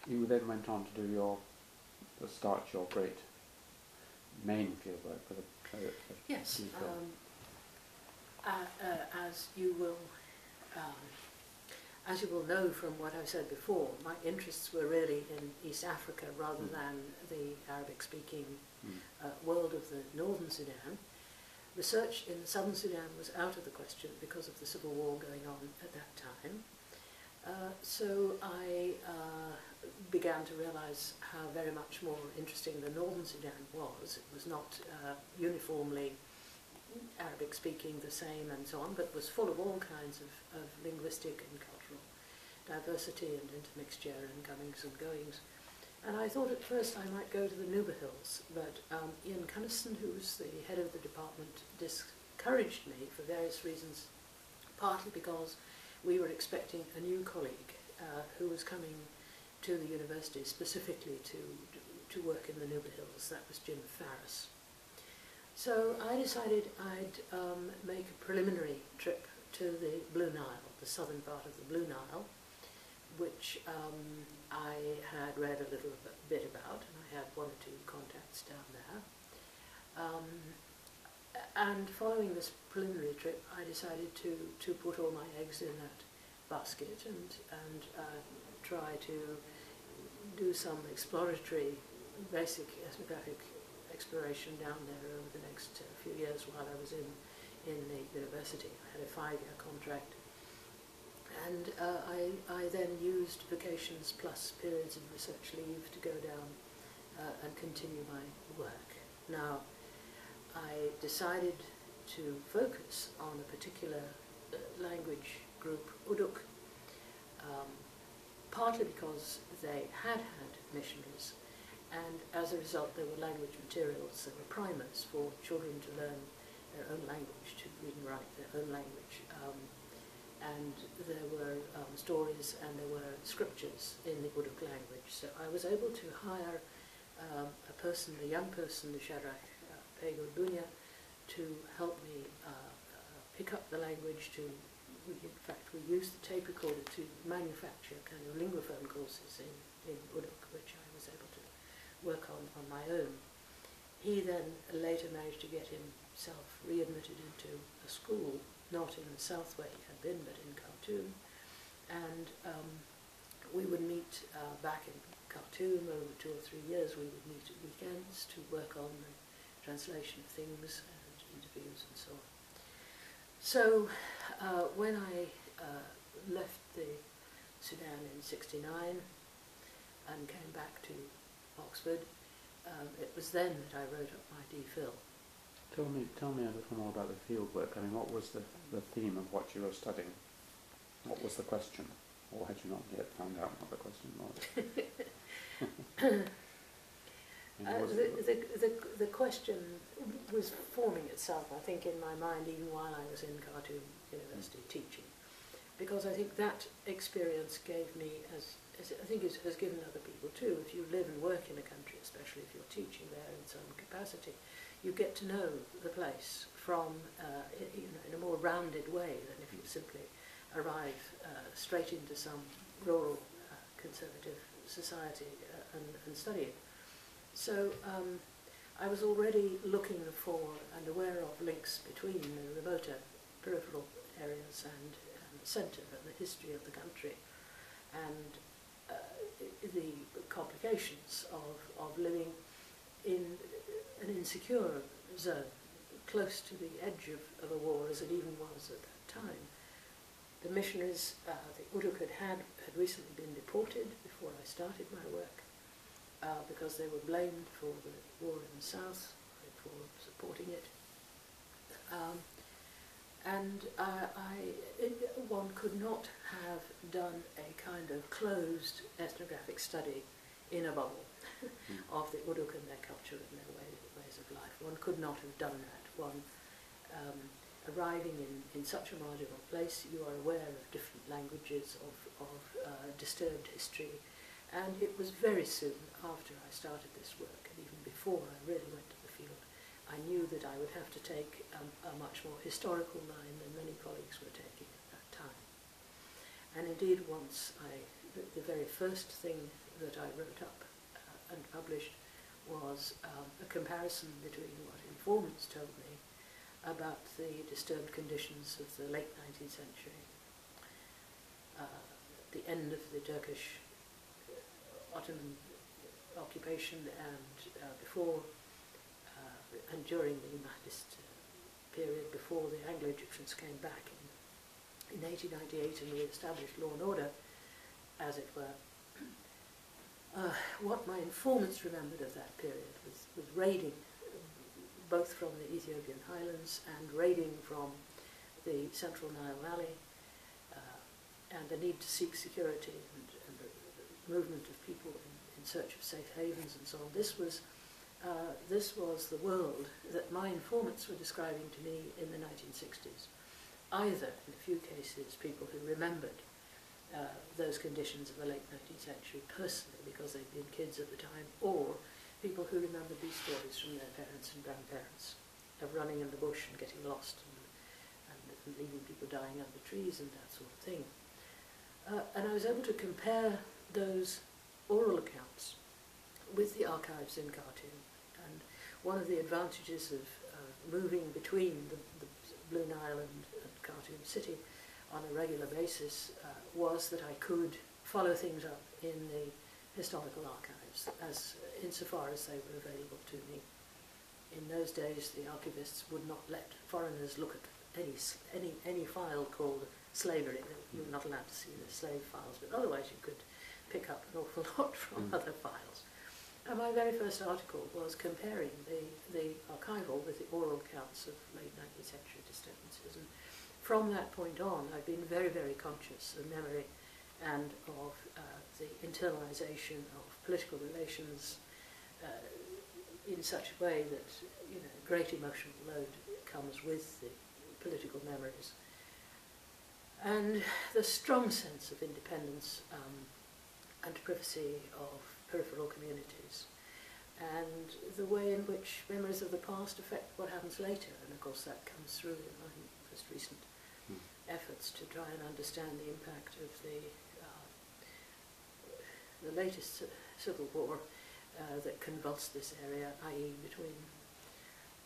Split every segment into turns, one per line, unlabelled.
You then went on to do start your great main fieldwork for the
yes. As you will know from what I've said before, my interests were really in East Africa rather than the Arabic-speaking world of the northern Sudan. Research in southern Sudan was out of the question because of the civil war going on at that time. So I began to realize how very much more interesting the northern Sudan was. It was not uniformly Arabic-speaking, the same and so on, but was full of all kinds of linguistic and cultural diversity and intermixture and comings and goings. And I thought at first I might go to the Nuba Hills, but Ian Cunnison, who's the head of the department, discouraged me for various reasons, partly because we were expecting a new colleague who was coming to the university specifically to work in the Nuba Hills. That was Jim Farris. So I decided I'd make a preliminary trip to the Blue Nile, the southern part of the Blue Nile, which I had read a little bit about, and I had one or two contacts down there. And following this preliminary trip, I decided to put all my eggs in that basket and try to do some exploratory, basic ethnographic exploration down there over the next few years while I was in the university. I had a 5-year contract, and I then used vacations plus periods of research leave to go down and continue my work. Now, I decided to focus on a particular language group, Uduk, partly because they had missionaries, and as a result there were language materials, there were primers for children to learn their own language, to read and write their own language, and there were stories and there were scriptures in the Uduk language. So I was able to hire a young person, the Shadrach Pego Dunya, to help me pick up the language. In fact, we used the tape recorder to manufacture kind of linguaphone courses in Uduk, which I was able to work on my own. He then later managed to get himself readmitted into a school, not in the south where he had been, but in Khartoum. And we would meet back in Khartoum over 2 or 3 years. We would meet at weekends to work on the translation of things and interviews and so on. So when I left the Sudan in '69 and came back to Oxford, it was then that I wrote up my DPhil.
Tell me a little more about the field work. I mean, what was the theme of what you were studying? What was the question? Or had you not yet found out what the question was?
The question was forming itself, I think, in my mind even while I was in Khartoum University teaching, because I think that experience gave me, as I think it has given other people too, if you live and work in a country, especially if you're teaching there in some capacity, you get to know the place from in a more rounded way than if you simply arrive straight into some rural conservative society and study it. So I was already looking for and aware of links between the remoter peripheral areas and the centre and the history of the country, and the complications of living in an insecure zone close to the edge of a war, as it even was at that time. The missionaries, the Uduk had recently been deported before I started my work, because they were blamed for the war in the south, for supporting it. One could not have done a kind of closed ethnographic study in a bubble of the Uduk and their culture and their ways of life. One could not have done that. One, arriving in such a marginal place, you are aware of different languages, of disturbed history. And it was very soon after I started this work, and even before I really went to the field, I knew that I would have to take a much more historical line than many colleagues were taking at that time. And indeed, once I the very first thing that I wrote up and published was a comparison between what informants told me about the disturbed conditions of the late 19th century, the end of the Turkish Ottoman occupation, and before and during the Mahdist period, before the Anglo-Egyptians came back in 1898 and re-established law and order, as it were. What my informants remembered of that period was raiding, both from the Ethiopian highlands and raiding from the central Nile Valley, and the need to seek security and the movement of people in search of safe havens and so on. This was the world that my informants were describing to me in the 1960s. Either, in a few cases, people who remembered those conditions of the late 19th century personally because they'd been kids at the time, or people who remembered these stories from their parents and grandparents of running in the bush and getting lost and leaving people dying under trees and that sort of thing. And I was able to compare those oral accounts with the archives in Khartoum. And one of the advantages of moving between the Blue Nile and Khartoum city on a regular basis was that I could follow things up in the historical archives, insofar as they were available to me. In those days, the archivists would not let foreigners look at any file called slavery. You were not allowed to see the slave files, but otherwise you could pick up an awful lot from other files. And my very first article was comparing the archival with the oral accounts of late 19th century disturbances. And from that point on, I've been very, very conscious of memory and of the internalization of political relations in such a way that, you know, great emotional load comes with the political memories. And the strong sense of independence and privacy of peripheral communities, and the way in which memories of the past affect what happens later. And of course that comes through in my most recent efforts to try and understand the impact of the latest civil war that convulsed this area, i.e. between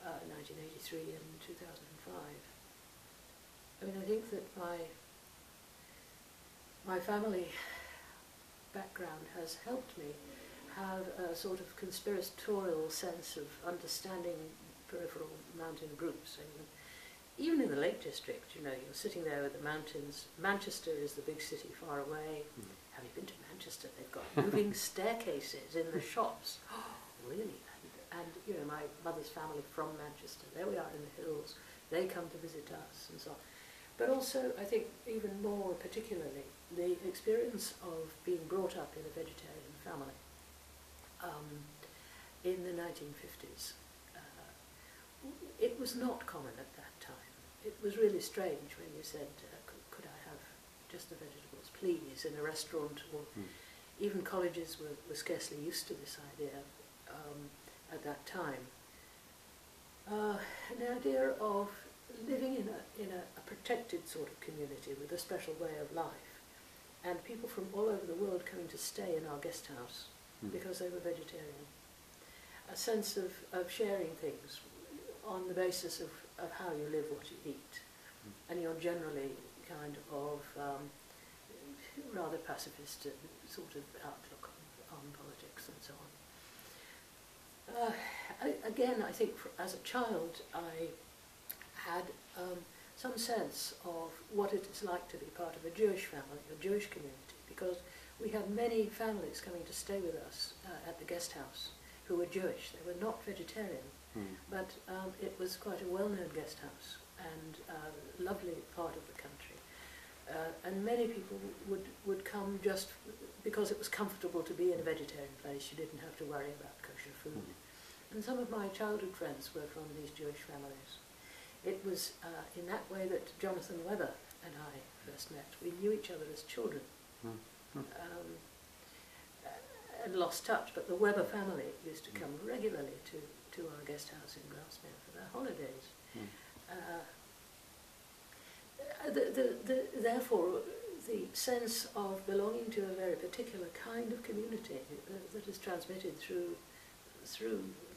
1983 and 2005. I mean, I think that my family background has helped me have a sort of conspiratorial sense of understanding peripheral mountain groups. I mean, even in the Lake District, you know, you're sitting there with the mountains. Manchester is the big city far away. Have you been to Manchester? They've got moving staircases in the shops. Oh, really? And you know, my mother's family from Manchester, there we are in the hills. They come to visit us and so on. But also, I think, even more particularly, the experience of being brought up in a vegetarian family in the 1950s. It was not common at that time. It was really strange when you said, could I have just the vegetables, please, in a restaurant, or even colleges were scarcely used to this idea at that time. The idea of living in a protected sort of community with a special way of life, and people from all over the world coming to stay in our guest house because they were vegetarian. A sense of sharing things on the basis of how you live, what you eat, and your generally kind of rather pacifist sort of outlook on politics and so on. Again, I think as a child I had some sense of what it is like to be part of a Jewish family, a Jewish community, because we had many families coming to stay with us at the guest house who were Jewish. They were not vegetarian, but it was quite a well-known guest house and a lovely part of the country. And many people would come just because it was comfortable to be in a vegetarian place. You didn't have to worry about kosher food. And some of my childhood friends were from these Jewish families. It was in that way that Jonathan Webber and I first met. We knew each other as children and lost touch, but the Webber family used to come regularly to our guest house in Grasmere for their holidays. Therefore, the sense of belonging to a very particular kind of community that is transmitted through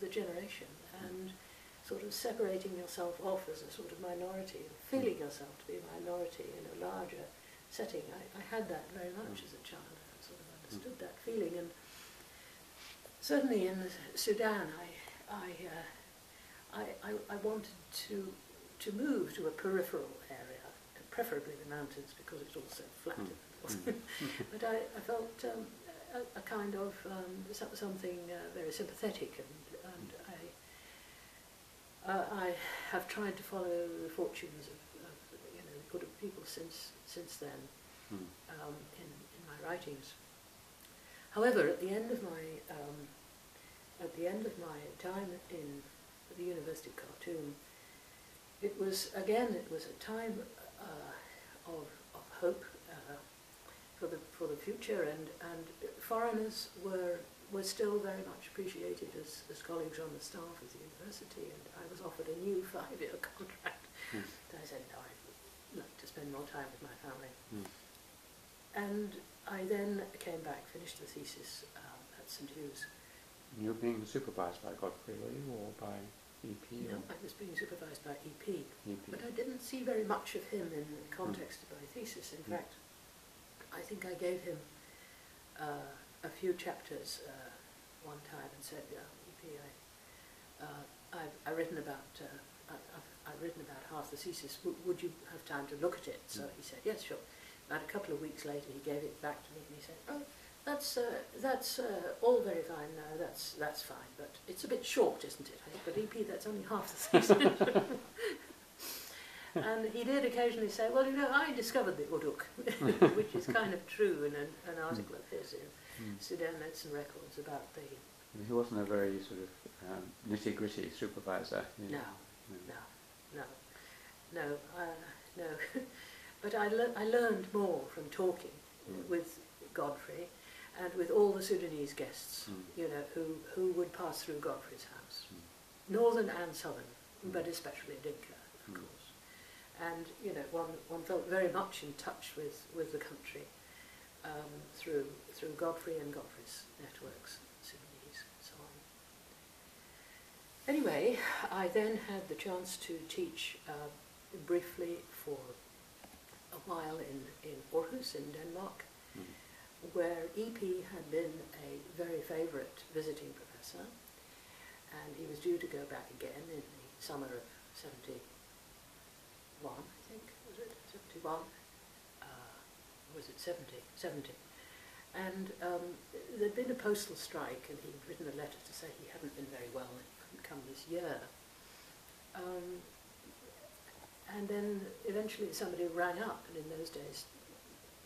the generation, and sort of separating yourself off as a sort of minority, and feeling yourself to be a minority in a larger setting. I had that very much as a child. I sort of understood that feeling, and certainly in Sudan, I wanted to move to a peripheral area, preferably the mountains, because it's all so flat. But I felt a kind of something very sympathetic, and I have tried to follow the fortunes of the good of people since then in my writings. However, at the end of my time in the University of Khartoum, it was a time of hope for the future, and foreigners were still very much appreciated as colleagues on the staff of the university, and I was offered a new 5-year contract. And I said, no, I'd like to spend more time with my family. And I then came back, finished the thesis at St. Hugh's.
You were being supervised by Godfrey, were you, or by EP?
No, I was being supervised by EP, but I didn't see very much of him in the context of my thesis. In fact, I think I gave him a few chapters one time and said, EP, I've written about half the thesis. Would you have time to look at it? So he said, yes, sure. About a couple of weeks later, he gave it back to me and he said, oh, that's all very fine. No, that's fine, but it's a bit short, isn't it? But EP, that's only half the thesis. And he did occasionally say, well, I discovered the Uruk, which is kind of true in an article of his in Sudan Medicine Records about the...
He wasn't a very sort of nitty-gritty supervisor.
No. But I learned more from talking with Godfrey and with all the Sudanese guests, who would pass through Godfrey's house, northern and southern, but especially Dinka, of course. And one felt very much in touch with the country through Godfrey and Godfrey's networks, Sudanese, and so on. Anyway, I then had the chance to teach briefly for a while in Aarhus in Denmark, where EP had been a very favourite visiting professor, and he was due to go back again in the summer of 71, I think, was it? 71? Was it 70? 70. And there'd been a postal strike, and he'd written a letter to say he hadn't been very well and couldn't come this year. And then eventually somebody rang up, and in those days,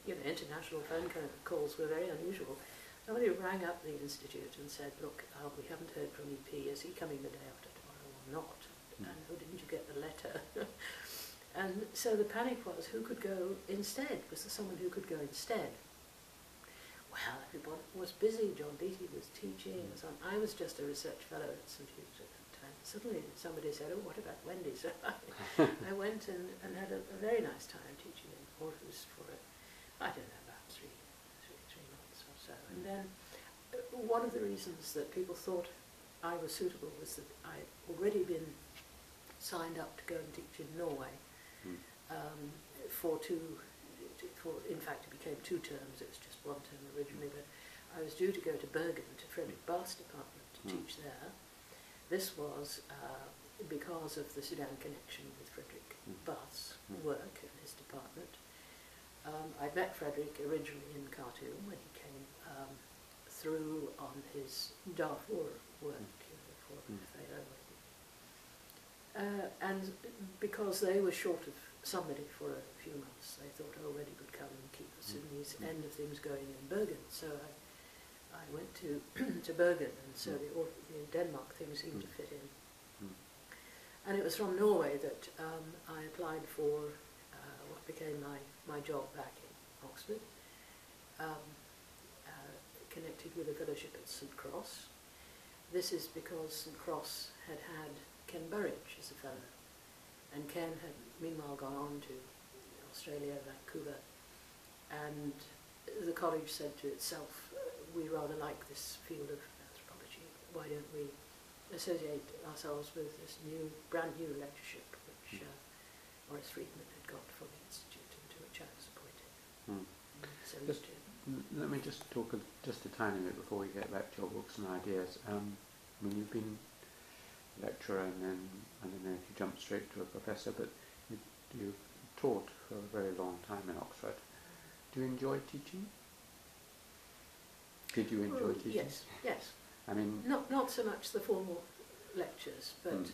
international phone calls were very unusual. Somebody rang up the institute and said, look, we haven't heard from EP. Is he coming the day after tomorrow or not? And oh, didn't you get the letter? And so the panic was, who could go instead? Was there someone who could go instead? Well, everyone was busy. John Beattie was teaching and so on. I was just a research fellow at St. Hugh's at that time. Suddenly somebody said, oh, what about Wendy? So I went and had a very nice time teaching in Aarhus for, I don't know, about three months or so. And then one of the reasons that people thought I was suitable was that I'd already been signed up to go and teach in Norway in fact it became 2 terms, it was just 1 term originally, but I was due to go to Bergen, to Frederick Bath's department, to teach there. This was because of the Sudan connection with Frederick Bath's work in his department. I'd met Frederick originally in Khartoum when he came through on his Darfur work for FAO. And because they were short of somebody for a few months, they thought, oh, Wendy could come and keep the Sudanese end of things going in Bergen. So I went to Bergen, and so the Denmark thing seemed to fit in. And it was from Norway that I applied for what became my job back in Oxford, connected with a fellowship at St. Cross. This is because St. Cross had Ken Burridge as a fellow, and Ken had meanwhile gone on to Australia, Vancouver, and the college said to itself, we rather like this field of anthropology, why don't we associate ourselves with this brand new lectureship which Maurice Friedman had got from the Institute, into which I was appointed. So
let me just talk just a tiny bit before we get back to your books and ideas. I mean, you've been a lecturer, and then, I don't know if you jumped straight to a professor, but you taught for a very long time in Oxford. Do you enjoy teaching? Did you enjoy teaching?
Yes, yes.
I mean,
not so much the formal lectures, but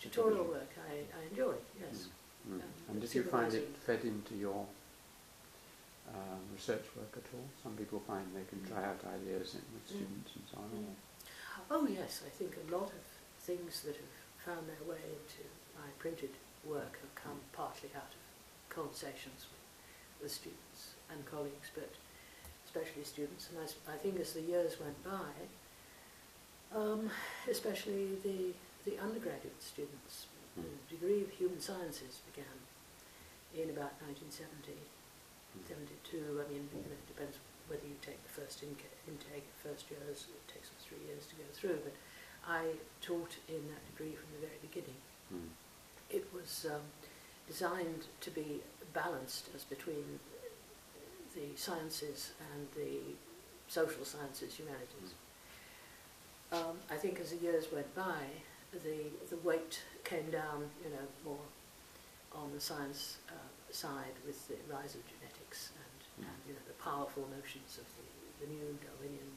tutorial work I enjoy, yes.
And did you find it fed into your research work at all? Some people find they can try out ideas with students and so on.
Oh yes, I think a lot of things that have found their way into my printed work have come partly out of conversations with students and colleagues, but especially students. And I think as the years went by, especially the undergraduate students, the degree of human sciences began in about 1970. 72, I mean, it depends whether you take the first intake at first years, it takes us 3 years to go through, but I taught in that degree from the very beginning. It was designed to be balanced as between the sciences and the social sciences, humanities. I think as the years went by, the weight came down, more on the science side with the rise of genetics and the powerful notions of the new Darwinian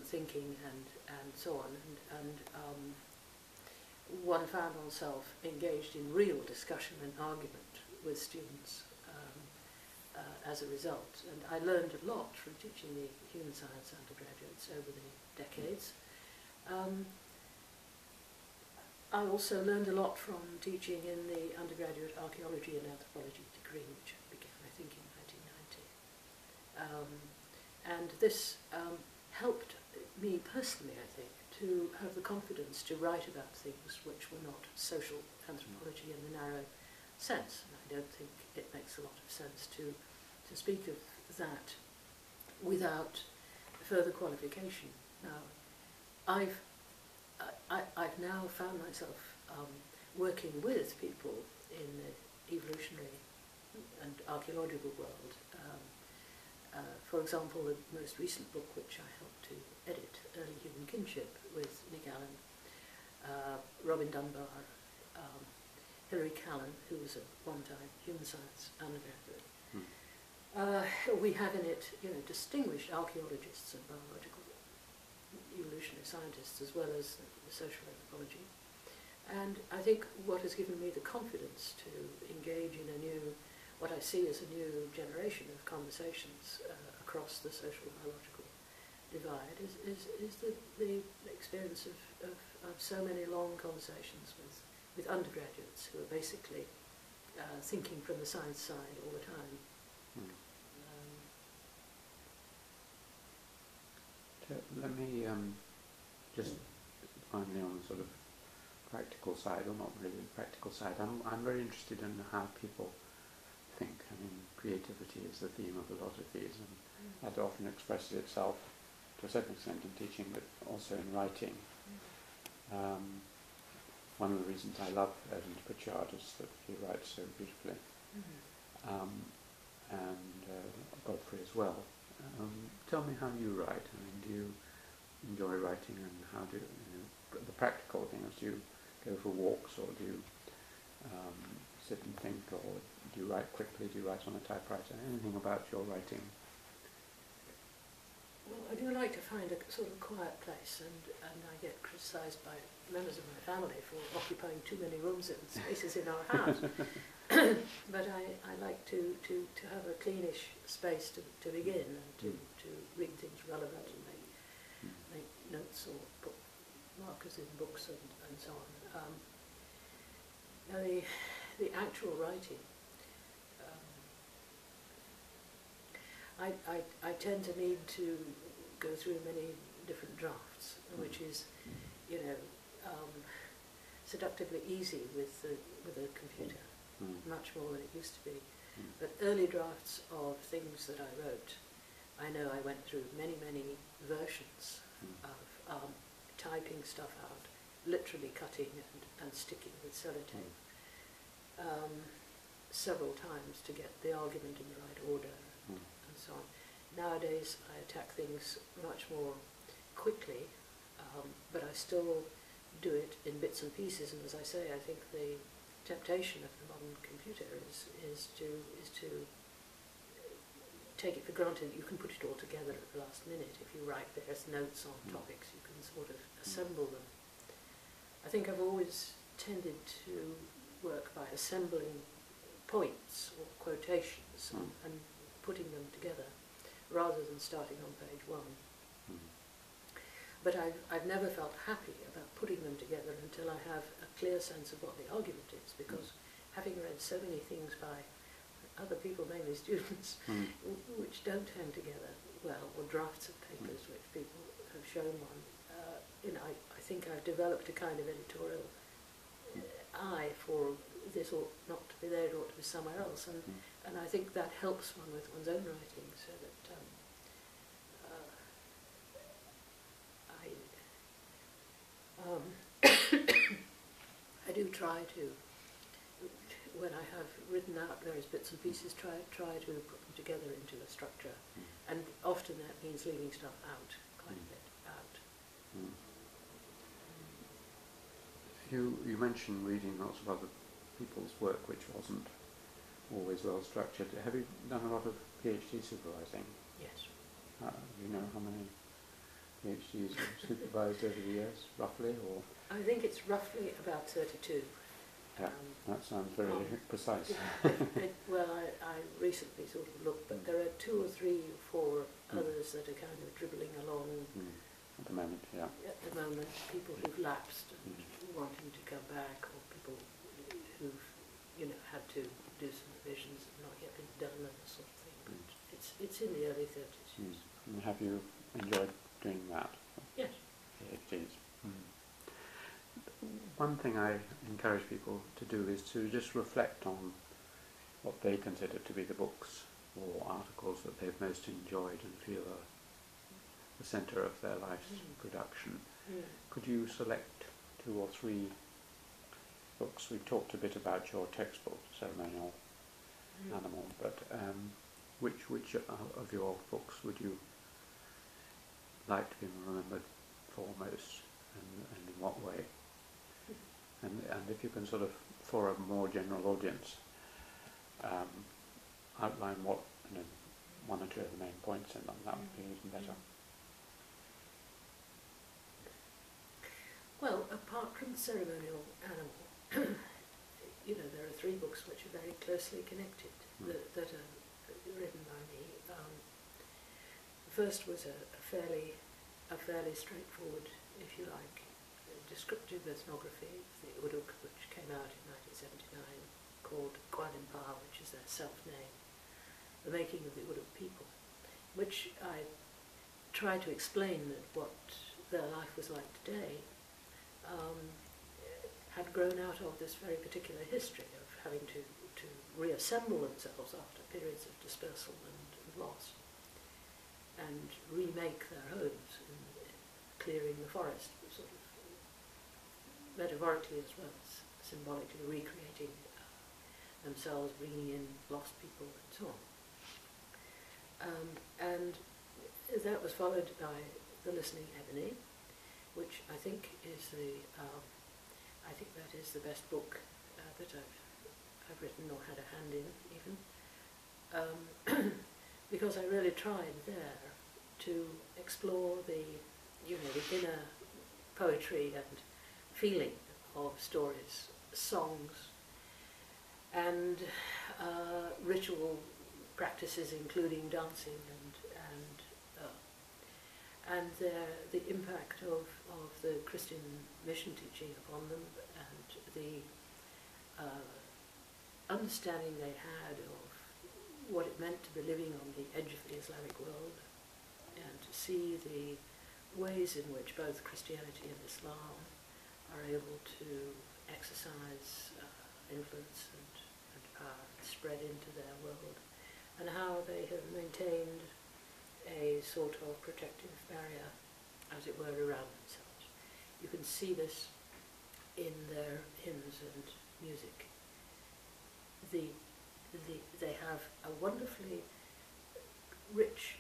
thinking and so on. And one found oneself engaged in real discussion and argument with students as a result. And I learned a lot from teaching the human science undergraduates over the decades. I also learned a lot from teaching in the undergraduate archaeology and anthropology degree, which began, I think, in 1990. And this helped me personally, I think, to have the confidence to write about things which were not social anthropology in the narrow sense. And I don't think it makes a lot of sense to speak of that without further qualification. Now, I've now found myself working with people in the evolutionary and archaeological world. For example, the most recent book which I helped to edit, Early Human Kinship, with Nick Allen, Robin Dunbar, Hilary Callan, who was a one-time human science undergraduate. We have in it, distinguished archaeologists and biological evolutionary scientists, as well as the social anthropology. And I think what has given me the confidence to engage in what I see as a new generation of conversations across the social biological divide is the experience of so many long conversations with undergraduates who are basically thinking from the science side all the time.
Let me just finally on the sort of practical side, or not really the practical side, I'm very interested in how people think. I mean, creativity is the theme of a lot of these, and that often expresses itself to a certain extent in teaching, but also in writing. One of the reasons I love Edmund Pritchard is that he writes so beautifully, and Godfrey as well. Tell me how you write. I mean, do you enjoy writing, and how do the practical things? Do you go for walks, or do you sit and think, or do you write quickly? Do you write on a typewriter? Anything about your writing?
Well, I do like to find a sort of quiet place, and I get criticised by members of my family for occupying too many rooms and spaces in our house. But I like to have a cleanish space to begin, and to read things relevant and make notes or put markers in books and so on. Now the actual writing, I tend to need to go through many different drafts, which is, seductively easy with a computer, much more than it used to be. But early drafts of things that I wrote, I know I went through many, many versions of typing stuff out, literally cutting and sticking with sellotape several times to get the argument in the right order and so on. Nowadays I attack things much more quickly, but I still do it in bits and pieces, and as I say, I think the temptation of the modern computer is to take it for granted that you can put it all together at the last minute. If you write various notes on topics, you can sort of assemble them. I think I've always tended to work by assembling points or quotations and putting them together rather than starting on page one. But I've never felt happy about putting them together until I have a clear sense of what the argument is, because having read so many things by other people, mainly students, which don't hang together well, or drafts of papers which people have shown one, I think I've developed a kind of editorial eye for this ought not to be there, it ought to be somewhere else, and I think that helps one with one's own writing, so that I do try to, when I have written out various bits and pieces, try to put them together into a structure, and often that means leaving stuff out, quite a bit out.
You mentioned reading lots of other people's work which wasn't always well structured. Have you done a lot of PhD supervising?
Yes.
Do you know how many PhDs you've supervised over the years, roughly? Or
I think it's roughly about 32.
Yeah, that sounds very precise.
Well, I recently sort of looked, but there are 2 or 3 or 4 others that are kind of dribbling along
at the moment, yeah.
At the moment, people who've lapsed and wanting to come back, or people who've, had to do some revisions and not yet been done and that sort of thing. But it's in the early 30s. Yes.
And have you enjoyed doing that?
Yes.
PhDs. One thing I encourage people to do is to just reflect on what they consider to be the books or articles that they've most enjoyed and feel are the centre of their life's production. Could you select 2 or 3 books? We talked a bit about your textbook, Ceremonial Animal, but which of your books would you like to be remembered for most, and in what way? And if you can sort of, for a more general audience, outline what, 1 or 2 of the main points in them, that would be even better.
Well, apart from Ceremonial Animal, there are 3 books which are very closely connected that are written by me. The first was a fairly straightforward, if you like, descriptive ethnography of the Uruk, which came out in 1979, called Gwalimpa, which is their self-name, the making of the Uruk people, which I try to explain that what their life was like today had grown out of this very particular history of having to reassemble themselves after periods of dispersal and loss, and remake their homes in clearing the forest, sort of metaphorically as well as symbolically recreating themselves, bringing in lost people and so on. And that was followed by The Listening Ebony, which I think is the best book that I've written or had a hand in, even, because I really tried there to explore the inner poetry and feeling of stories, songs, and ritual practices, including dancing and the impact of the Christian mission teaching upon them, and the understanding they had of what it meant to be living on the edge of the Islamic world, and to see the ways in which both Christianity and Islam are able to exercise influence and power and spread into their world, and how they have maintained a sort of protective barrier, as it were, around themselves. You can see this in their hymns and music. They have a wonderfully rich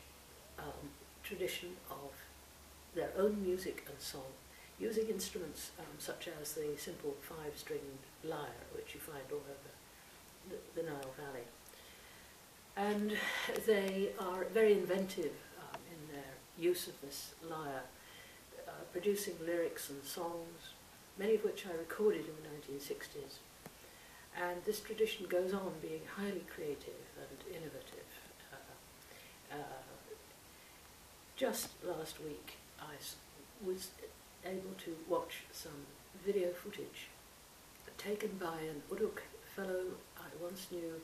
tradition of their own music and song, using instruments such as the simple 5-stringed lyre, which you find all over the Nile Valley. And they are very inventive in their use of this lyre, producing lyrics and songs, many of which I recorded in the 1960s. And this tradition goes on being highly creative and innovative. Just last week I was able to watch some video footage taken by an Uruk fellow I once knew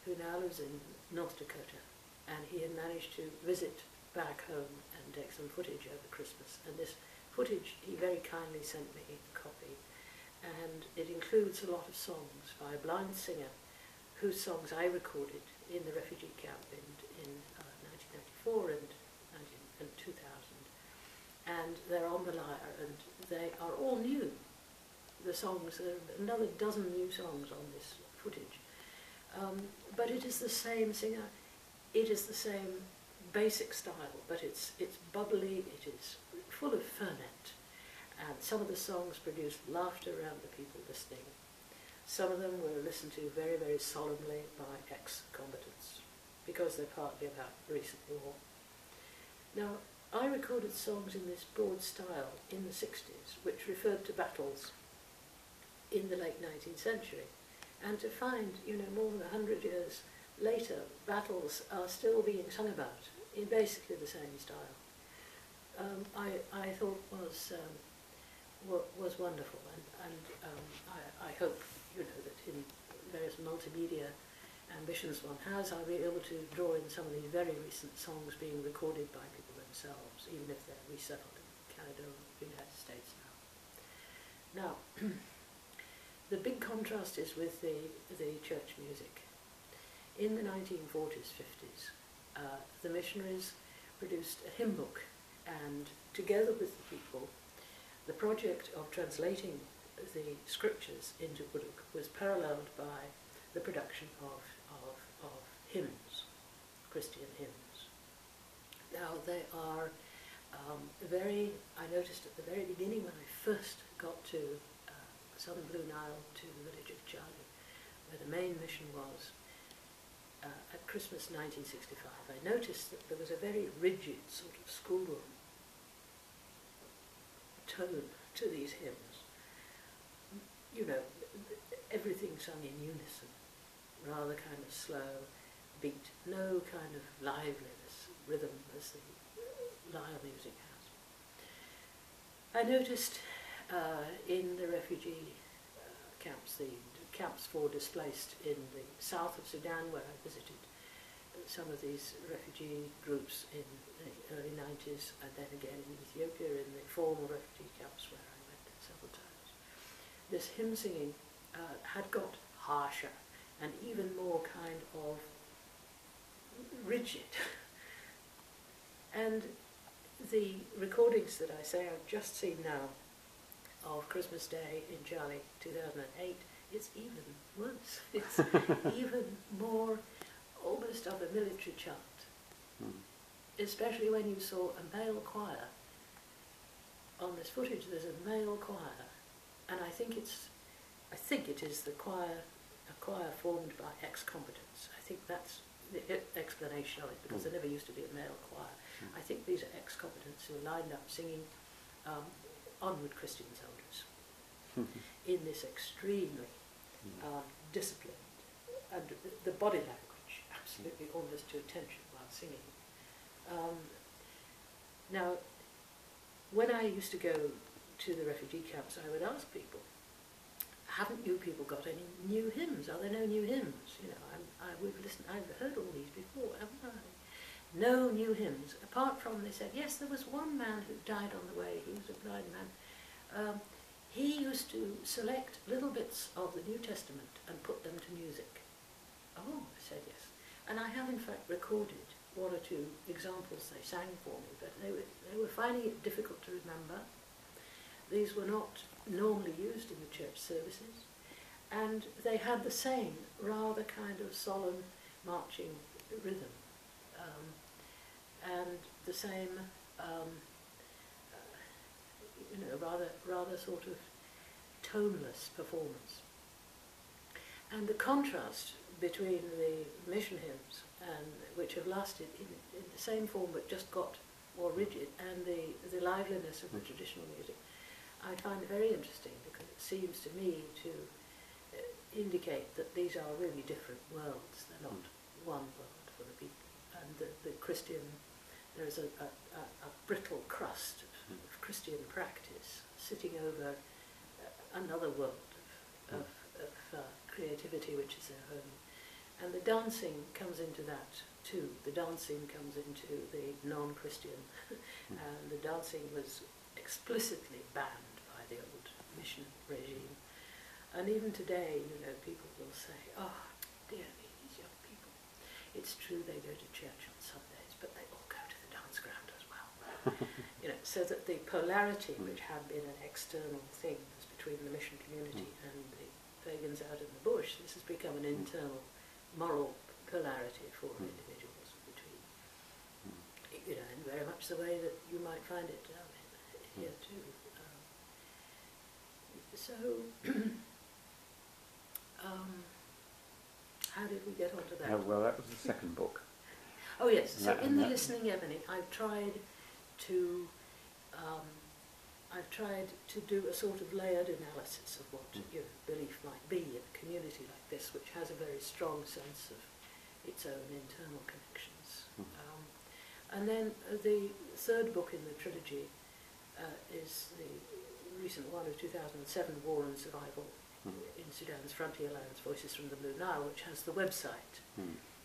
who now lives in North Dakota, and he had managed to visit back home and take some footage over Christmas. And this footage he very kindly sent me a copy, and it includes a lot of songs by a blind singer whose songs I recorded in the refugee camp in 1994 and 2000. And they're on the lyre, and they are all new. The songs, there are another dozen new songs on this footage. But it is the same singer, it is the same basic style, but it's bubbly, it is full of ferment. And some of the songs produce laughter around the people listening. Some of them were listened to very, very solemnly by ex-combatants, because they're partly about recent war. Now, I recorded songs in this broad style in the 60s, which referred to battles in the late 19th century. And to find, more than 100 years later, battles are still being sung about in basically the same style, I thought was wonderful. And I hope, that in various multimedia ambitions one has, I'll be able to draw in some of these very recent songs being recorded by people themselves, even if they're resettled in Canada or the United States now. Now, the big contrast is with the church music. In the 1940s, 50s, the missionaries produced a hymn book, and together with the people, the project of translating the scriptures into Uruk was paralleled by the production of hymns, Christian hymns. Now they are I noticed at the very beginning when I first got to southern Blue Nile, to the village of Charlie, where the main mission was, at Christmas 1965, I noticed that there was a very rigid sort of schoolroom tone to these hymns. Everything sung in unison, rather kind of slow beat, no kind of liveliness, rhythm as the lyre music has. I noticed in the refugee camps, the camps for displaced in the south of Sudan, where I visited some of these refugee groups in the early 90s, and then again in Ethiopia in the formal refugee camps where I went several times. This hymn singing had got harsher and even more kind of rigid. And the recordings that I say I've just seen now of Christmas Day in Charlie 2008, it's even worse. It's even more almost of a military chant. Especially when you saw a male choir. On this footage there's a male choir, and I think it is a choir formed by ex-combatants. I think that's the explanation of it, because there never used to be a male choir. I think these are ex-combatants who are lined up singing Onward Christian Soldiers in this extremely disciplined, and the body language absolutely almost to attention while singing. Now, when I used to go to the refugee camps, I would ask people, haven't you people got any new hymns? Are there no new hymns? I've heard all these before, haven't I? No new hymns, apart from, they said, yes, there was one man who died on the way, he was a blind man. He used to select little bits of the New Testament and put them to music. Oh, I said yes. And I have in fact recorded one or two examples they sang for me, but they were finding it difficult to remember. These were not normally used in the church services, and they had the same rather kind of solemn marching rhythm, and the same, rather sort of toneless performance. And the contrast between the mission hymns, which have lasted in the same form but just got more rigid, and the liveliness of the traditional music, I find very interesting, because it seems to me to indicate that these are really different worlds. They're not one world for the people. And the Christian, there is a brittle crust of Christian practice sitting over another world of creativity, which is their home. And the dancing comes into that too. The dancing comes into the non-Christian, and the dancing was explicitly banned by the old mission regime. And even today, people will say, "Oh, dear me, these young people. It's true they go to church on Sundays, but they all go to the dance ground as well." So that the polarity, which had been an external thing, was between the mission community and the pagans out in the bush, this has become an internal moral polarity for individuals between, in very much the way that you might find it down here too. How did we get onto that?
Well, that was the second book.
Oh yes, so in the Listening Ebony, I've tried to do a sort of layered analysis of what belief might be in a community like this, which has a very strong sense of its own internal connections. And then the third book in the trilogy is the recent one of 2007, War and Survival in Sudan's Frontier Lands, Voices from the Blue Nile, which has the website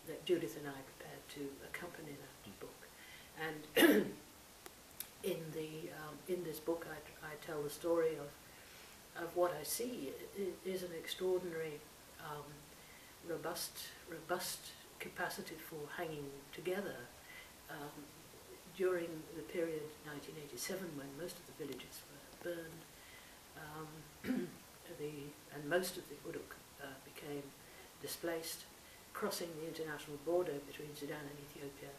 that Judith and I prepared to accompany that book. And in this book I tell the story of what I see is an extraordinary robust capacity for hanging together during the period 1987, when most of the villages were burned, and most of the Uruk became displaced, crossing the international border between Sudan and Ethiopia,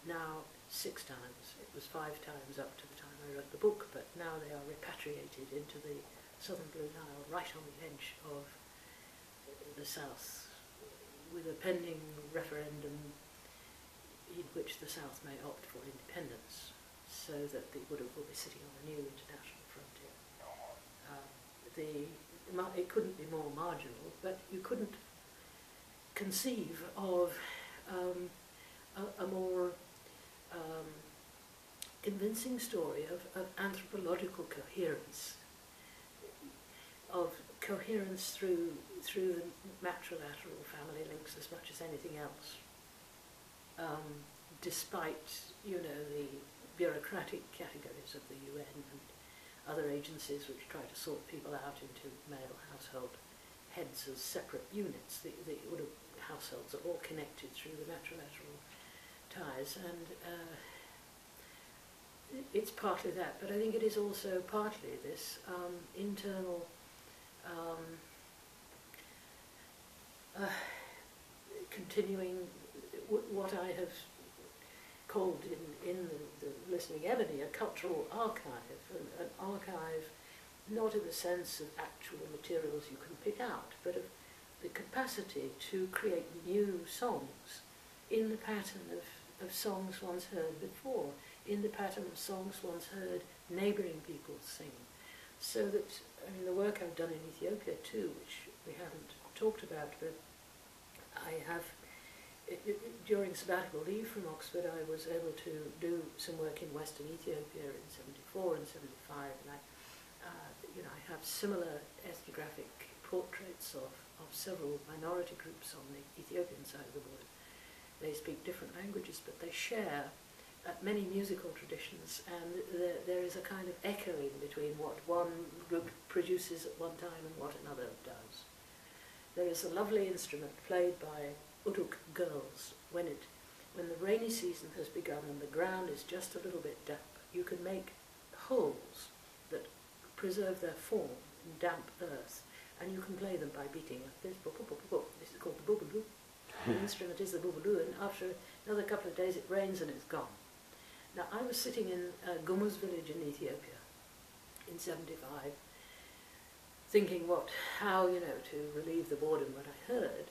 now 6 times. It was 5 times up to the time I wrote the book, but now they are repatriated into the southern Blue Nile, right on the edge of the south, with a pending referendum in which the South may opt for independence, so that the Uruk will be sitting on a new international frontier. It couldn't be more marginal, but you couldn't conceive of a more convincing story of anthropological coherence, of coherence through the matrilateral family links as much as anything else, despite the bureaucratic categories of the UN and other agencies which try to sort people out into male household heads as separate units. The households are all connected through the matrilateral ties, and it's partly that, but I think it is also partly this internal continuing what I have called in the Listening Ebony a cultural archive, an archive not in the sense of actual materials you can pick out, but of the capacity to create new songs in the pattern of songs once heard before, in the pattern of songs once heard neighbouring people sing. So that, the work I've done in Ethiopia too, which we haven't talked about, but I have, during sabbatical leave from Oxford, I was able to do some work in Western Ethiopia in 74 and 75, and I have similar ethnographic portraits of several minority groups on the Ethiopian side of the border. They speak different languages, but they share many musical traditions, and there is a kind of echoing between what one group produces at one time and what another does. There is a lovely instrument played by Uruk girls, when the rainy season has begun and the ground is just a little bit damp, you can make holes that preserve their form in damp earth, and you can play them by beating this. This is called the boobaloo. The instrument is the boobaloo, and after another couple of days it rains and it's gone. Now, I was sitting in Gumuz village in Ethiopia in '75, thinking how to relieve the boredom when I heard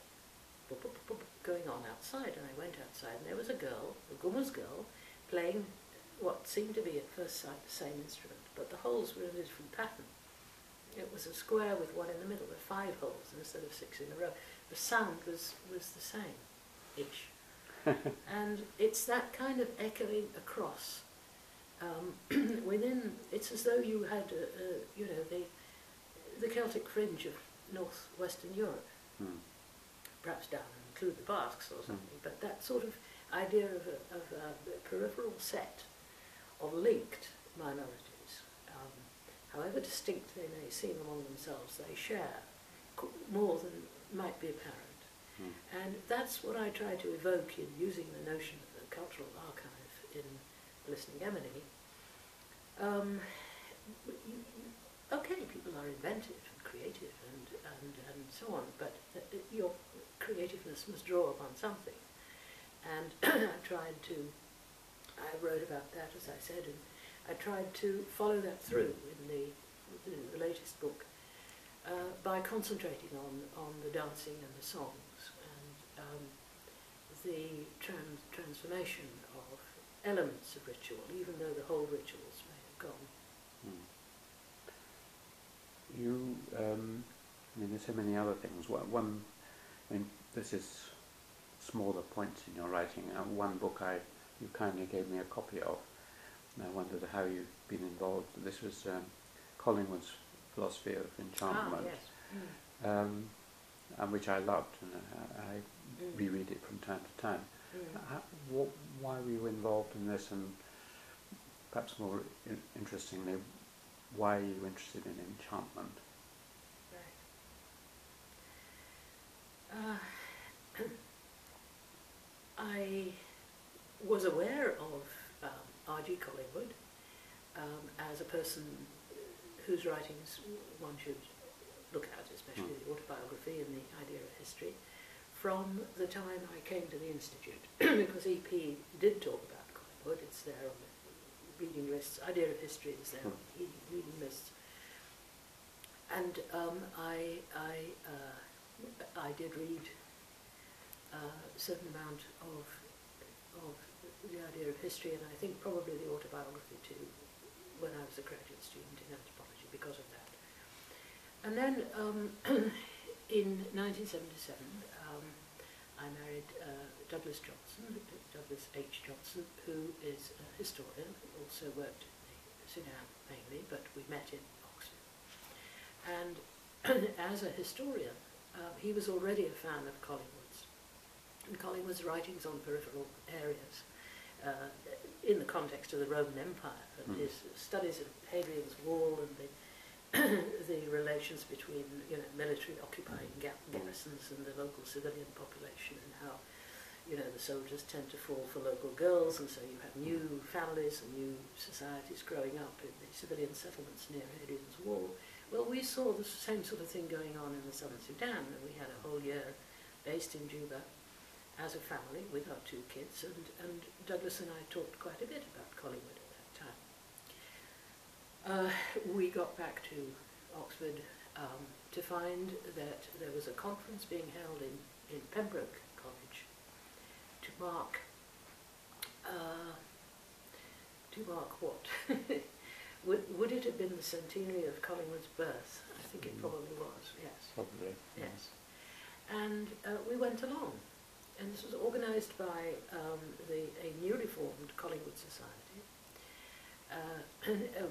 going on outside, and I went outside, and there was a girl, a Gumuz girl, playing what seemed to be at first sight the same instrument, but the holes were in a different pattern. It was a square with one in the middle, with 5 holes instead of 6 in a row. The sound was the same-ish. And it's that kind of echoing across. It's as though you had, the Celtic fringe of northwestern Europe, perhaps down and include the Basques or something, but that sort of idea of a peripheral set of linked minorities, however distinct they may seem among themselves, they share more than might be apparent. And that's what I try to evoke in using the notion of the cultural archive in Listening Emily. Okay, people are inventive and creative and so on, but your creativeness must draw upon something. And I wrote about that, as I said, and I tried to follow that through in the latest book by concentrating on the dancing and the songs and the transformation of elements of ritual, even though the whole rituals may have gone.
You, there's so many other things. One, this is smaller points in your writing. One book you kindly gave me a copy of, and I wondered how you've been involved. This was Collingwood's Philosophy of Enchantment, and which I loved, and I reread it from time to time. Why were you involved in this, and perhaps more interestingly, why are you interested in enchantment?
Right. I was aware of R.G. Collingwood as a person whose writings one should look at, especially the autobiography and the idea of history, from the time I came to the Institute, because EP did talk about Collingwood. It's there on the reading lists. Idea of history is there on the reading lists. And I did read a certain amount of the idea of history, and I think probably the autobiography too, when I was a graduate student in anthropology, because of that. And then in 1977, I married Douglas H. Johnson, who is a historian, who also worked in the Sudan mainly, but we met in Oxford. And as a historian, he was already a fan of Collingwood's, and Collingwood's writings on peripheral areas in the context of the Roman Empire, and his studies of Hadrian's Wall and the relations between military occupying garrisons and the local civilian population, and how the soldiers tend to fall for local girls, and so you have new families and new societies growing up in the civilian settlements near Hadrian's Wall. Well, we saw the same sort of thing going on in the southern Sudan, and we had a whole year based in Juba as a family with our 2 kids, and Douglas and I talked quite a bit about Collingwood at that time. We got back to Oxford to find that there was a conference being held in Pembroke College to mark what? Would it have been the centenary of Collingwood's birth? I think it probably was, yes.
Probably.
Yes. And we went along. And this was organised by a newly formed Collingwood Society,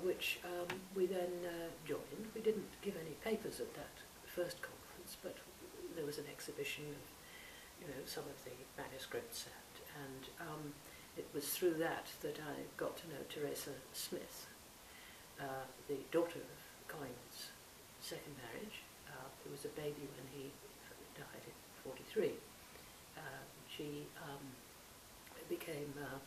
which we then joined. We didn't give any papers at that first conference, but there was an exhibition of some of the manuscripts, and it was through that I got to know Teresa Smith, the daughter of Collingwood's second marriage, who was a baby when he died in '43. she became a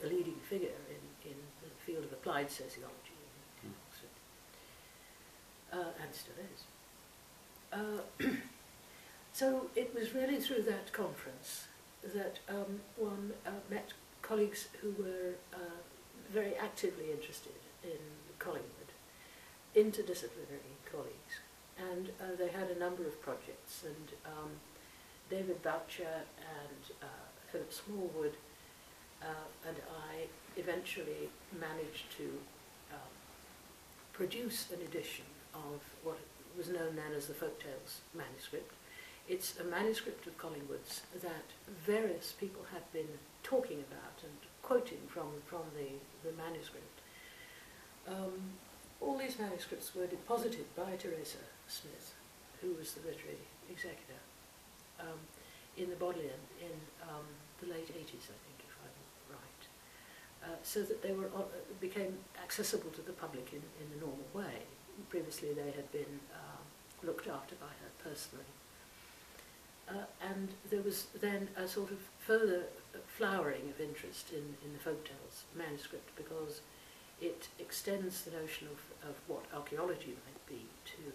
leading figure in the field of applied sociology in Oxford, and still is. So it was really through that conference that one met colleagues who were very actively interested in Collingwood, interdisciplinary colleagues, and they had a number of projects, and David Boucher and Philip Smallwood and I eventually managed to produce an edition of what was known then as the Folktales manuscript. It's a manuscript of Collingwood's that various people had been talking about and quoting from the manuscript. All these manuscripts were deposited by Teresa Smith, who was the literary executor, in the Bodleian in the late 80s, I think, if I'm right, so that they became accessible to the public in the normal way. Previously they had been looked after by her personally. And there was then a sort of further flowering of interest in the Folktales manuscript, because it extends the notion of what archaeology might be to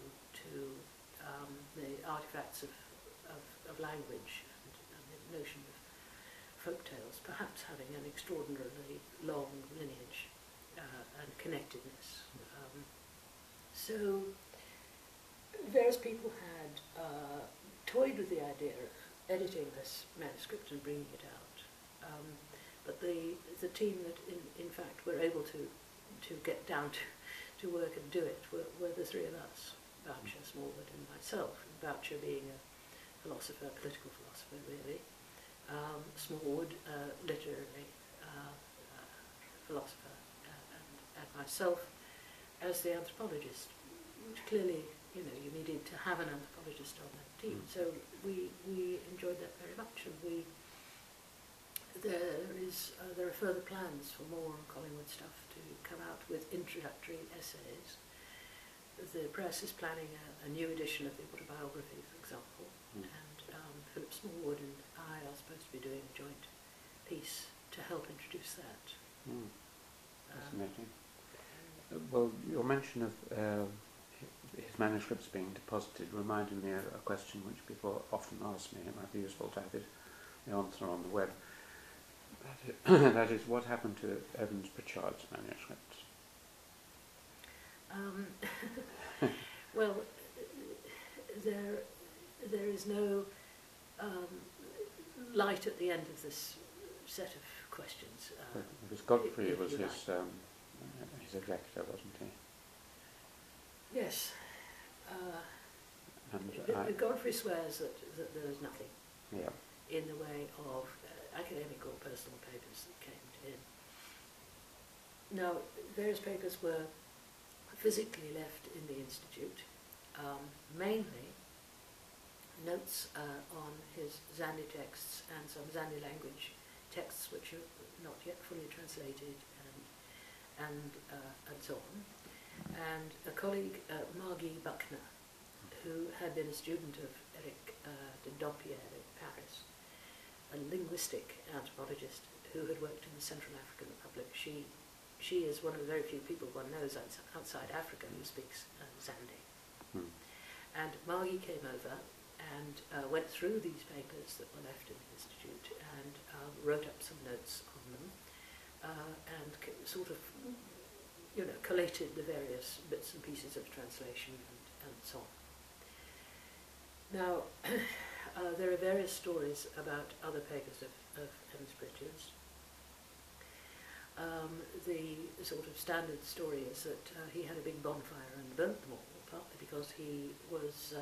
the artifacts of language and the notion of folktales, perhaps having an extraordinarily long lineage and connectedness. So various people had toyed with the idea of editing this manuscript and bringing it out, but the team that in fact were able to get down to work and do it were the three of us, Boucher, Smallwood and myself. Boucher being a philosopher, political philosopher really, Smallwood literary philosopher, and myself as the anthropologist, which clearly, you needed to have an anthropologist on that team. So we enjoyed that very much, and there are further plans for more Collingwood stuff to come out with introductory essays. The press is planning a new edition of the autobiography, for example, and Philip Smallwood and I are supposed to be doing a joint piece to help introduce that.
Fascinating. Well, your mention of his manuscripts being deposited reminded me of a question which people often ask me. It might be useful to have the answer on the web. That is, what happened to Evans Pritchard's manuscripts?
Well, there is no light at the end of this set of questions.
Because Godfrey was his executor, wasn't he?
Yes. And Godfrey swears that there is nothing in the way of academic or personal papers that came to him. Now, various papers were physically left in the Institute, mainly notes on his Zandi texts and some Zandi language texts which are not yet fully translated, and so on. And a colleague, Margie Buckner, who had been a student of Eric de Dompierre in Paris, a linguistic anthropologist who had worked in the Central African Republic. She is one of the very few people one knows outside Africa who speaks Zandi. And Margie came over and went through these papers that were left in the Institute and wrote up some notes on them and sort of, collated the various bits and pieces of translation and so on. Now, there are various stories about other papers of Evans Pritchard's. The sort of standard story is that he had a big bonfire and burnt them all, partly because he was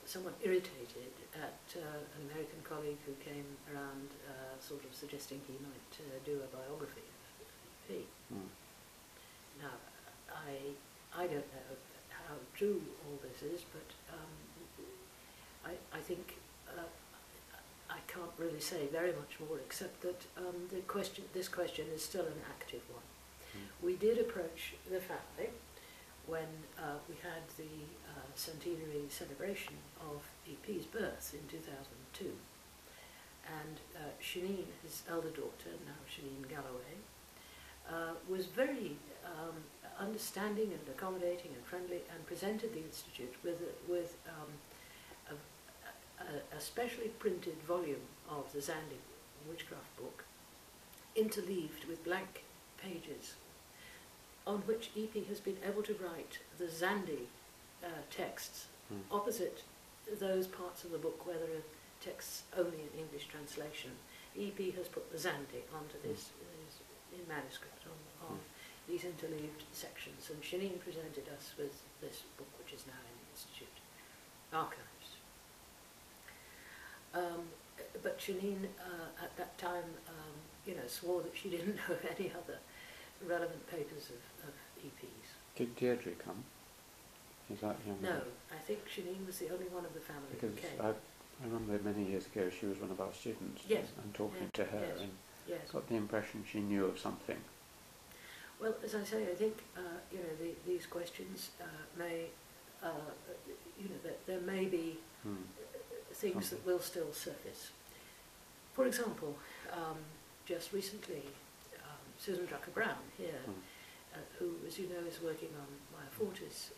somewhat irritated at an American colleague who came around sort of suggesting he might do a biography of EP. Now, I don't know how true all this is, but I think I can't really say very much more, except that this question is still an active one. We did approach the family when we had the centenary celebration of EP's birth in 2002. And Shanine, his elder daughter, now Shanine Galloway, was very understanding and accommodating and friendly, and presented the Institute with a specially printed volume of the Zandi witchcraft book, interleaved with blank pages, on which EP has been able to write the Zandi texts opposite those parts of the book where there are texts only in English translation. EP has put the Zandi onto this in manuscript on these interleaved sections, and Shanine presented us with this book, which is now in the Institute archives. But Shanine at that time, swore that she didn't know of any other relevant papers of EP's.
Did Deirdre come? Is that young?
No, I think Shanine was the only one of the family who came.
I remember many years ago she was one of our students.
Yes.
And talking to her, and
yes.
got the impression she knew of something.
Well, as I say, I think these questions may, that there may be things that will still surface. For example, just recently, Susan Drucker-Brown here, who, as you know, is working on Maya Fortis'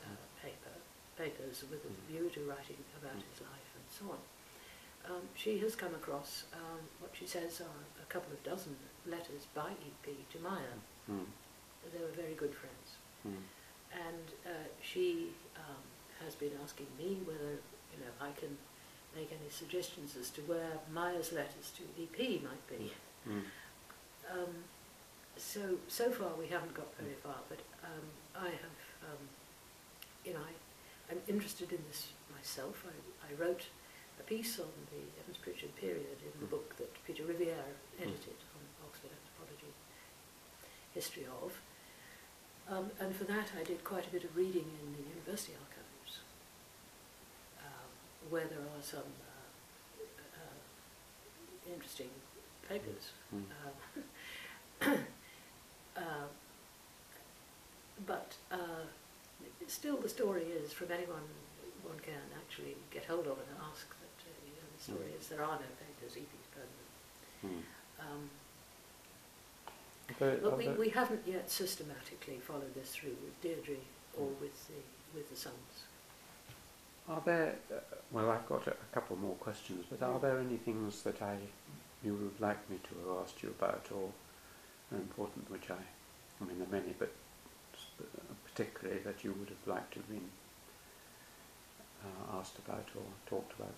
papers with a view to writing about his life and so on. She has come across what she says are a couple of dozen letters by EP to Maya. They were very good friends. And she has been asking me whether I can make any suggestions as to where Maya's letters to EP might be. So far we haven't got very far, but I have, I'm interested in this myself. I wrote a piece on the Evans Pritchard period in the book that Peter Riviere edited on Oxford Anthropology, History of. And for that I did quite a bit of reading in the university archives, where there are some interesting papers. But still the story is, from anyone one can actually get hold of and ask, that the story is there are no papers, EP's permanent. But we haven't yet systematically followed this through with Deirdre or with the sons.
Are there, well, I've got a couple more questions, but are there any things that you would like me to have asked you about, or are important, which I mean there are many, but particularly that you would have liked to have been asked about or talked about?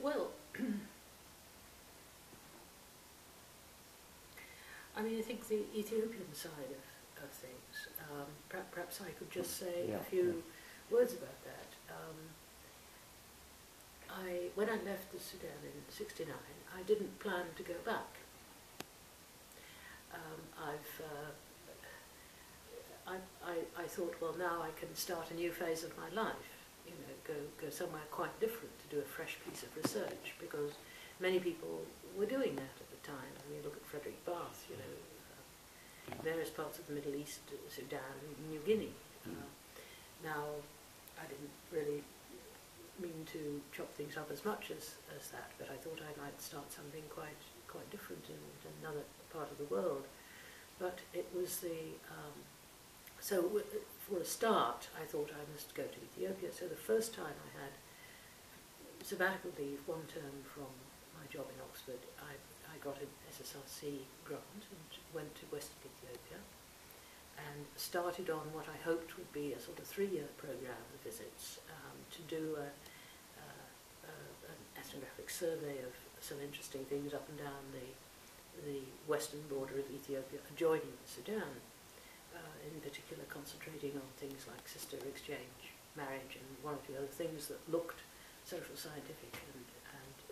Well, I mean, I think the Ethiopian side of things, perhaps I could just say a few words about that. When I left the Sudan in '69, I didn't plan to go back. I thought, well, now I can start a new phase of my life, go somewhere quite different to do a fresh piece of research, because many people were doing that at the time. I mean, look at Frederick Barth, various parts of the Middle East, Sudan, New Guinea. Now, I didn't really mean to chop things up as much as that, but I thought I might start something quite different in another part of the world. But it was so for a start I thought I must go to Ethiopia. So the first time I had sabbatical leave, one term from my job in Oxford, I got an SSRC grant and went to Western Ethiopia and started on what I hoped would be a sort of 3-year program of visits to do an ethnographic survey of some interesting things up and down the western border of Ethiopia adjoining Sudan, in particular concentrating on things like sister exchange, marriage, and one or two other things that looked social scientific and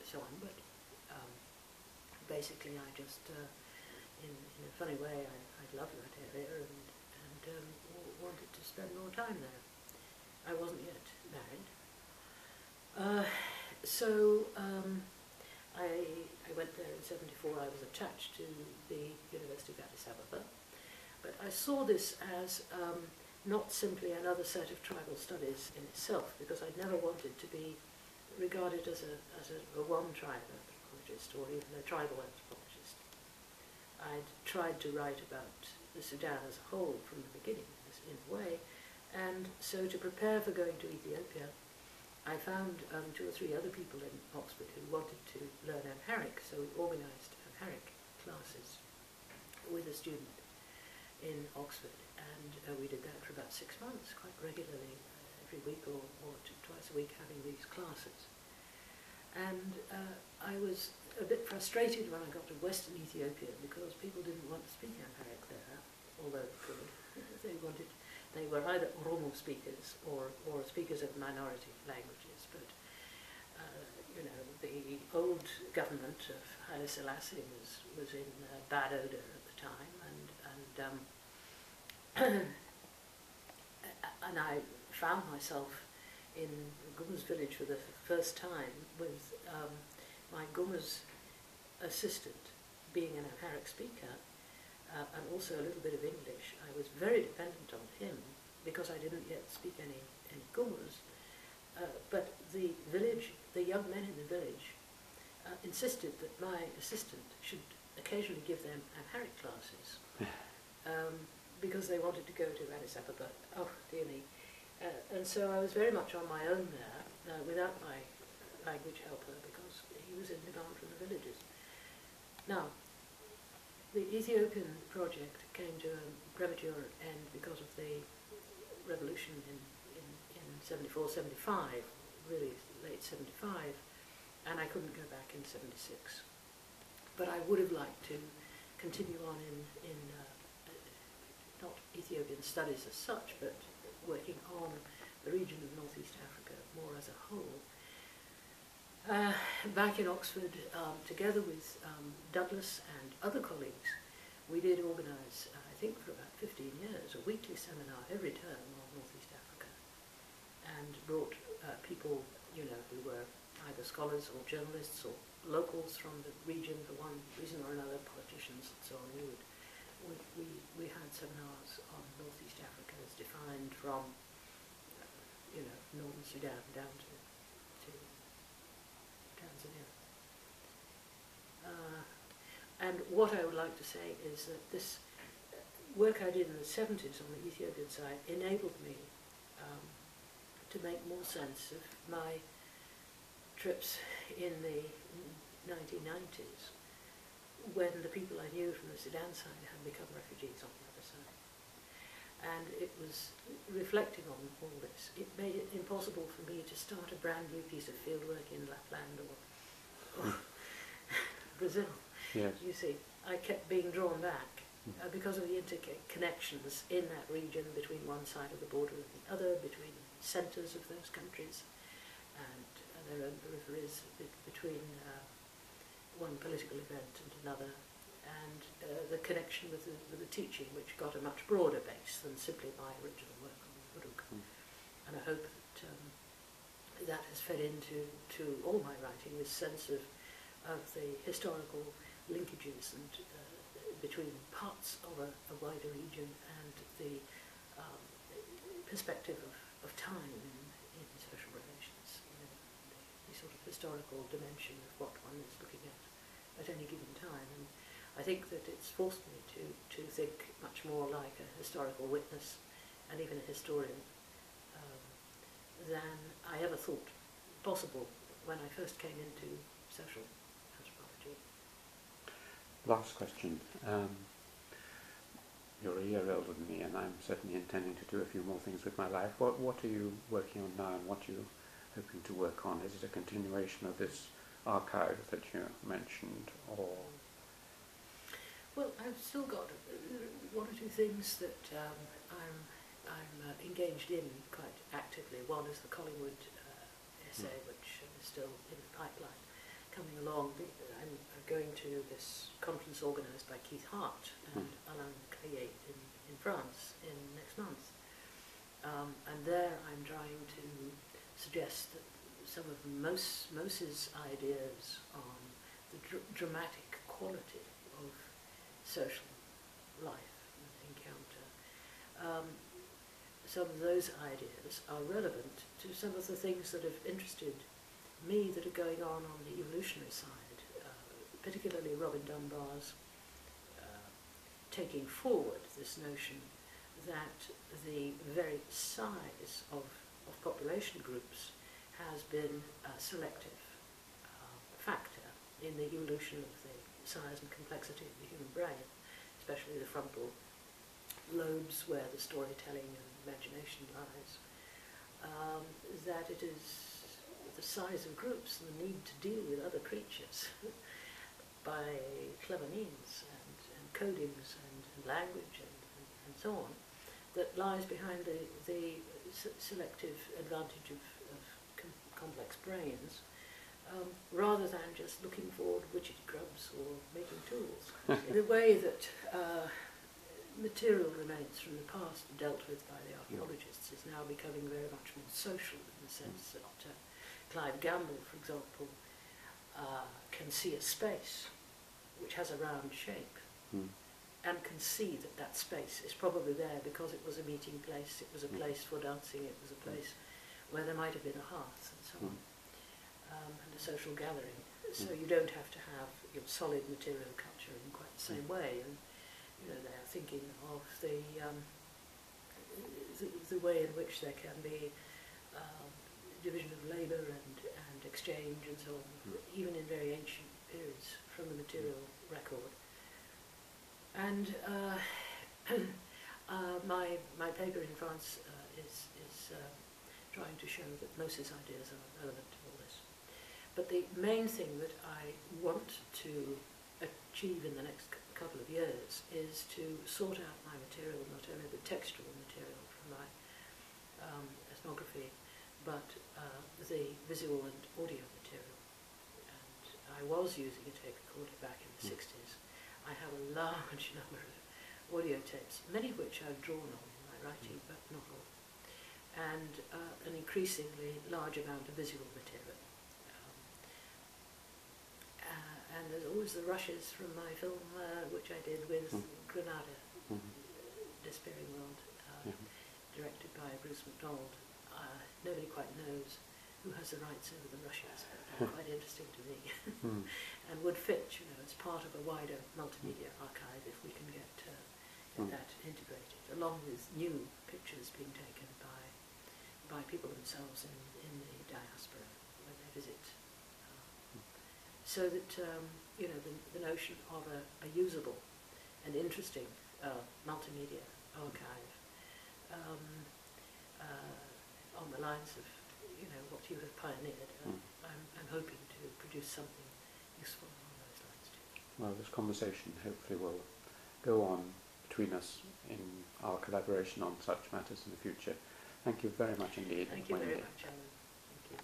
so on, but basically I just, in a funny way, I loved that area and wanted to spend more time there. I wasn't yet married. So I I went there in '74. I was attached to the University of Addis Ababa. But I saw this as not simply another set of tribal studies in itself, because I never wanted to be regarded as a one-tribe anthropologist or even a tribal anthropologist. I'd tried to write about the Sudan as a whole from the beginning, in a way, and so to prepare for going to Ethiopia, I found 2 or 3 other people in Oxford who wanted to learn Amharic, so we organised Amharic classes with a student in Oxford, and we did that for about 6 months, quite regularly, every week or twice a week having these classes. And I was a bit frustrated when I got to Western Ethiopia because people didn't want to speak Amharic there, although they could. They were either Oromo speakers or speakers of minority languages, but the old government of Haile Selassie was in bad odour at the time, and I found myself in Guma's village for the first time with my Guma's assistant being an Amharic speaker and also a little bit of English. I was very dependent on him because I didn't yet speak any Guma's, but the young men in the village insisted that my assistant should occasionally give them Amharic classes. Because they wanted to go to Addis Ababa. Oh, dear me. And so I was very much on my own there, without my language helper, because he was in demand from the villagers. Now, the Ethiopian project came to a premature end because of the revolution in 74, 75, really late 75, and I couldn't go back in 76. But I would have liked to continue on in not Ethiopian studies as such, but working on the region of Northeast Africa more as a whole. Back in Oxford, together with Douglas and other colleagues, we did organise, I think for about 15 years, a weekly seminar every term on Northeast Africa, and brought people, who were either scholars or journalists or locals from the region for one reason or another, politicians and so on. We had seminars on Northeast Africa as defined from, northern Sudan down to Tanzania. And what I would like to say is that this work I did in the 70s on the Ethiopian side enabled me to make more sense of my trips in the 1990s, when the people I knew from the Sudan side had become refugees on the other side. And it was reflecting on all this. It made it impossible for me to start a brand new piece of fieldwork in Lapland or Brazil.
Yes.
You see, I kept being drawn back because of the interconnections in that region between one side of the border and the other, between centres of those countries, and their own peripheries, between one political event and another, and the connection with the teaching, which got a much broader base than simply my original work on Uruk. And I hope that that has fed into all my writing, this sense of the historical linkages and between parts of a wider region and the perspective of time in social relations, the sort of historical dimension of what one is looking at any given time. And I think that it's forced me to think much more like a historical witness and even a historian than I ever thought possible when I first came into social anthropology.
Last question. You're a year older than me, and I'm certainly intending to do a few more things with my life. What are you working on now, and what are you hoping to work on? Is it a continuation of this archive that you mentioned, or?
Well, I've still got one or two things that I'm engaged in quite actively. One is the Collingwood essay, which is still in the pipeline, coming along. I'm going to this conference organised by Keith Hart and Alain Caillet in France next month. And there I'm trying to suggest that some of Mose's ideas on dramatic quality of social life and encounter. Some of those ideas are relevant to some of the things that have interested me that are going on the evolutionary side, particularly Robin Dunbar's taking forward this notion that the very size of population groups has been a selective factor in the evolution of the size and complexity of the human brain, especially the frontal lobes where the storytelling and imagination lies, that it is the size of groups and the need to deal with other creatures by clever means and codings and language and so on, that lies behind the selective advantage of complex brains, rather than just looking for widget grubs or making tools. In a way that material remains from the past dealt with by the archaeologists is now becoming very much more social, in the sense that Clive Gamble, for example, can see a space which has a round shape and can see that that space is probably there because it was a meeting place, it was a place for dancing, it was a place where there might have been a hearth and so on, and a social gathering. So you don't have to have your solid material culture in quite the same way. And you know, they are thinking of the way in which there can be division of labour and exchange and so on, even in very ancient periods from the material record. And my paper in France is trying to show that Moses' ideas are relevant to all this. But the main thing that I want to achieve in the next couple of years is to sort out my material, not only the textual material from my ethnography, but the visual and audio material. And I was using a tape recorder back in the 60s. I have a large number of audio tapes, many of which I've drawn on in my writing, but not all. And an increasingly large amount of visual material. And there's always the rushes from my film, which I did with Granada, Despairing World, directed by Bruce MacDonald. Nobody quite knows who has the rights over the rushes, but they're quite interesting to me. And would fit, you know, as part of a wider multimedia archive if we can get that integrated, along with new pictures being taken by people themselves in the diaspora when they visit. So that, you know, the notion of a usable and interesting multimedia archive on the lines of, you know, what you have pioneered. I'm hoping to produce something useful along those lines too.
Well, this conversation hopefully will go on between us in our collaboration on such matters in the future. Thank you very much indeed,
Thank you
Wendy.
very much, Alan.